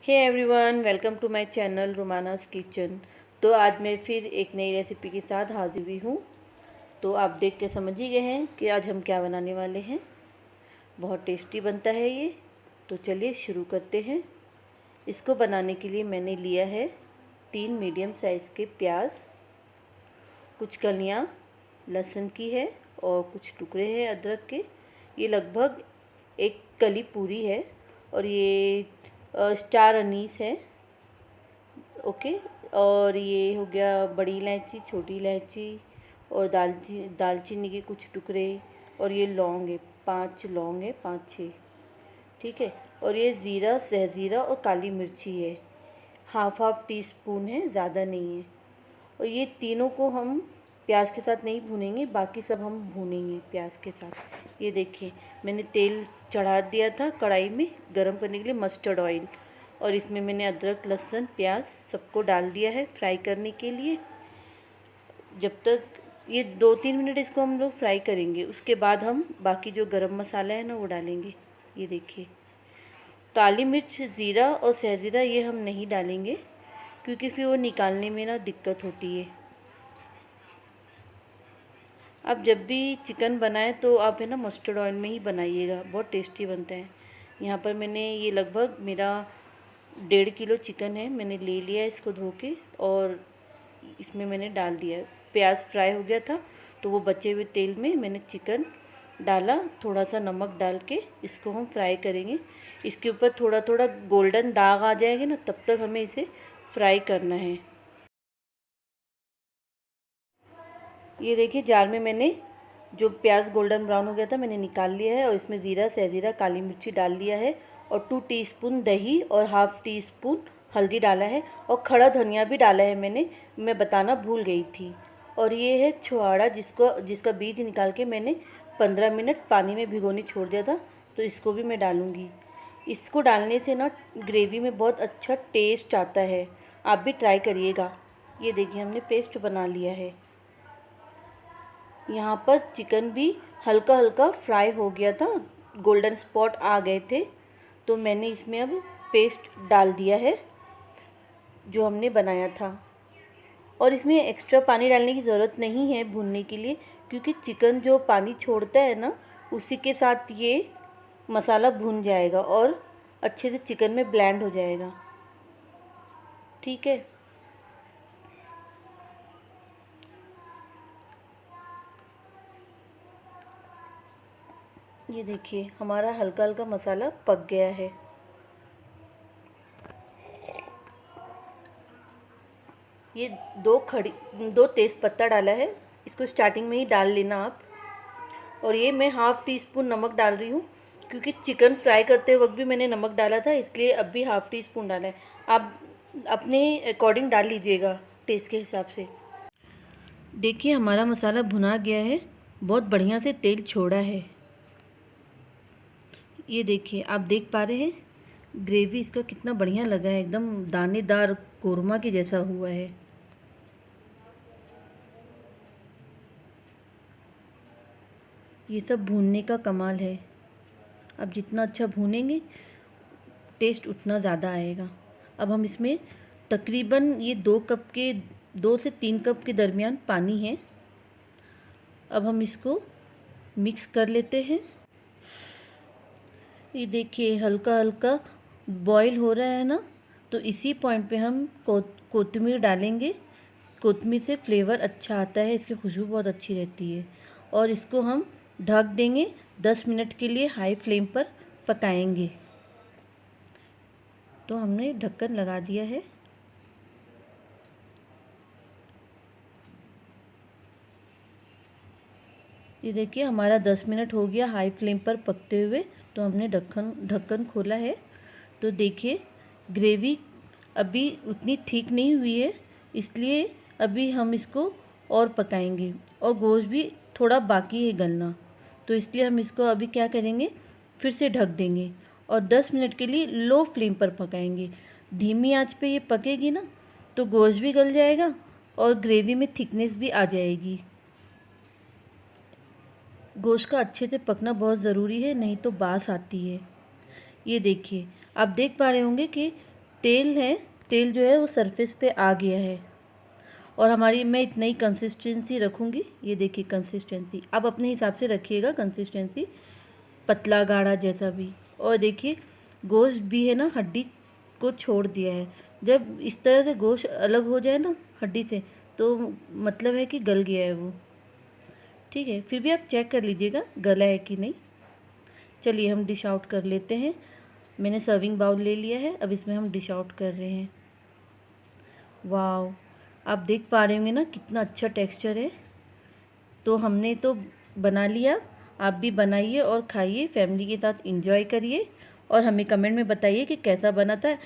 Hey everyone, welcome to my channel Rumana's kitchen. तो आज मैं फिर एक नई रेसिपी के साथ हाजिर हुई हूँ। तो आप देख के समझ ही गए हैं कि आज हम क्या बनाने वाले हैं। बहुत टेस्टी बनता है ये। तो चलिए शुरू करते हैं। इसको बनाने के लिए मैंने लिया है 3 मीडियम साइज़ के प्याज, कुछ कलियाँ लहसुन की है और कुछ टुकड़े हैं अदरक के। ये लगभग एक कली पूरी है और ये स्टार अनीस है। ओके। और ये हो गया बड़ी इलायची, छोटी इलायची और दालचीनी के कुछ टुकड़े। और ये लौंग है, 5 लौंग है, 5-6। ठीक है। और ये ज़ीरा, सहज़ीरा और काली मिर्ची है, हाफ टी स्पून है, ज़्यादा नहीं है। और ये तीनों को हम प्याज के साथ नहीं भूनेंगे, बाकी सब हम भूनेंगे प्याज के साथ। ये देखिए, मैंने तेल चढ़ा दिया था कढ़ाई में गरम करने के लिए, मस्टर्ड ऑयल। और इसमें मैंने अदरक, लहसुन, प्याज सबको डाल दिया है फ्राई करने के लिए। जब तक ये 2-3 मिनट इसको हम लोग फ्राई करेंगे, उसके बाद हम बाकी जो गरम मसाला है ना वो डालेंगे। ये देखिए, काली मिर्च, ज़ीरा और सहज़ीरा ये हम नहीं डालेंगे क्योंकि फिर वो निकालने में ना दिक्कत होती है। आप जब भी चिकन बनाएं तो आप है ना मस्टर्ड ऑयल में ही बनाइएगा, बहुत टेस्टी बनता है। यहाँ पर मैंने ये लगभग मेरा 1.5 किलो चिकन है, मैंने ले लिया इसको धो के और इसमें मैंने डाल दिया। प्याज फ्राई हो गया था तो वो बचे हुए तेल में मैंने चिकन डाला, थोड़ा सा नमक डाल के इसको हम फ्राई करेंगे। इसके ऊपर थोड़ा थोड़ा गोल्डन दाग आ जाएंगे ना, तब तक हमें इसे फ्राई करना है। ये देखिए, जार में मैंने जो प्याज गोल्डन ब्राउन हो गया था मैंने निकाल लिया है और इसमें ज़ीरा, सहज़ीरा, काली मिर्ची डाल लिया है और 2 टीस्पून दही और हाफ टी स्पून हल्दी डाला है और खड़ा धनिया भी डाला है मैं बताना भूल गई थी। और ये है छुहाड़ा, जिसका बीज निकाल के मैंने 15 मिनट पानी में भिगोने छोड़ दिया था, तो इसको भी मैं डालूँगी। इसको डालने से ना ग्रेवी में बहुत अच्छा टेस्ट आता है, आप भी ट्राई करिएगा। ये देखिए, हमने पेस्ट बना लिया है। यहाँ पर चिकन भी हल्का हल्का फ्राई हो गया था, गोल्डन स्पॉट आ गए थे, तो मैंने इसमें अब पेस्ट डाल दिया है जो हमने बनाया था। और इसमें एक्स्ट्रा पानी डालने की ज़रूरत नहीं है भूनने के लिए, क्योंकि चिकन जो पानी छोड़ता है ना उसी के साथ ये मसाला भून जाएगा और अच्छे से चिकन में ब्लेंड हो जाएगा। ठीक है। ये देखिए, हमारा हल्का हल्का मसाला पक गया है। ये 2 तेज़ पत्ता डाला है, इसको स्टार्टिंग में ही डाल लेना आप। और ये मैं हाफ़ टी स्पून नमक डाल रही हूँ, क्योंकि चिकन फ्राई करते वक्त भी मैंने नमक डाला था, इसलिए अब भी हाफ़ टी स्पून डाला है। आप अपने अकॉर्डिंग डाल लीजिएगा, टेस्ट के हिसाब से। देखिए, हमारा मसाला भुना गया है, बहुत बढ़िया से तेल छोड़ा है। ये देखिए, आप देख पा रहे हैं ग्रेवी इसका कितना बढ़िया लगा है, एकदम दानेदार कोरमा के जैसा हुआ है। ये सब भूनने का कमाल है, अब जितना अच्छा भूनेंगे टेस्ट उतना ज़्यादा आएगा। अब हम इसमें तकरीबन ये 2 से 3 कप के दरमियान पानी है। अब हम इसको मिक्स कर लेते हैं। ये देखिए, हल्का हल्का बॉईल हो रहा है ना, तो इसी पॉइंट पे हम कोतमीर डालेंगे। कोतमीर से फ्लेवर अच्छा आता है, इसकी खुशबू बहुत अच्छी रहती है। और इसको हम ढक देंगे, 10 मिनट के लिए हाई फ्लेम पर पकाएंगे। तो हमने ढक्कन लगा दिया है। ये देखिए, हमारा 10 मिनट हो गया हाई फ्लेम पर पकते हुए, तो हमने ढक्कन खोला है। तो देखिए, ग्रेवी अभी उतनी थिक नहीं हुई है, इसलिए अभी हम इसको और पकाएंगे। और गोश्त भी थोड़ा बाकी है गलना, तो इसलिए हम इसको अभी क्या करेंगे, फिर से ढक देंगे और 10 मिनट के लिए लो फ्लेम पर पकाएंगे। धीमी आंच पे ये पकेगी ना, तो गोश्त भी गल जाएगा और ग्रेवी में थिकनेस भी आ जाएगी। गोश्त का अच्छे से पकना बहुत ज़रूरी है, नहीं तो बास आती है। ये देखिए, आप देख पा रहे होंगे कि तेल है, तेल जो है वो सरफेस पे आ गया है। और हमारी मैं इतना ही कंसिस्टेंसी रखूँगी। ये देखिए कंसिस्टेंसी, आप अपने हिसाब से रखिएगा कंसिस्टेंसी, पतला गाढ़ा जैसा भी। और देखिए गोश्त भी है ना हड्डी को छोड़ दिया है। जब इस तरह से गोश्त अलग हो जाए ना हड्डी से, तो मतलब है कि गल गया है वो। ठीक है, फिर भी आप चेक कर लीजिएगा गला है कि नहीं। चलिए हम डिश आउट कर लेते हैं। मैंने सर्विंग बाउल ले लिया है, अब इसमें हम डिश आउट कर रहे हैं। वाव, आप देख पा रहे होंगे ना कितना अच्छा टेक्सचर है। तो हमने तो बना लिया, आप भी बनाइए और खाइए, फैमिली के साथ एंजॉय करिए और हमें कमेंट में बताइए कि कैसा बना था।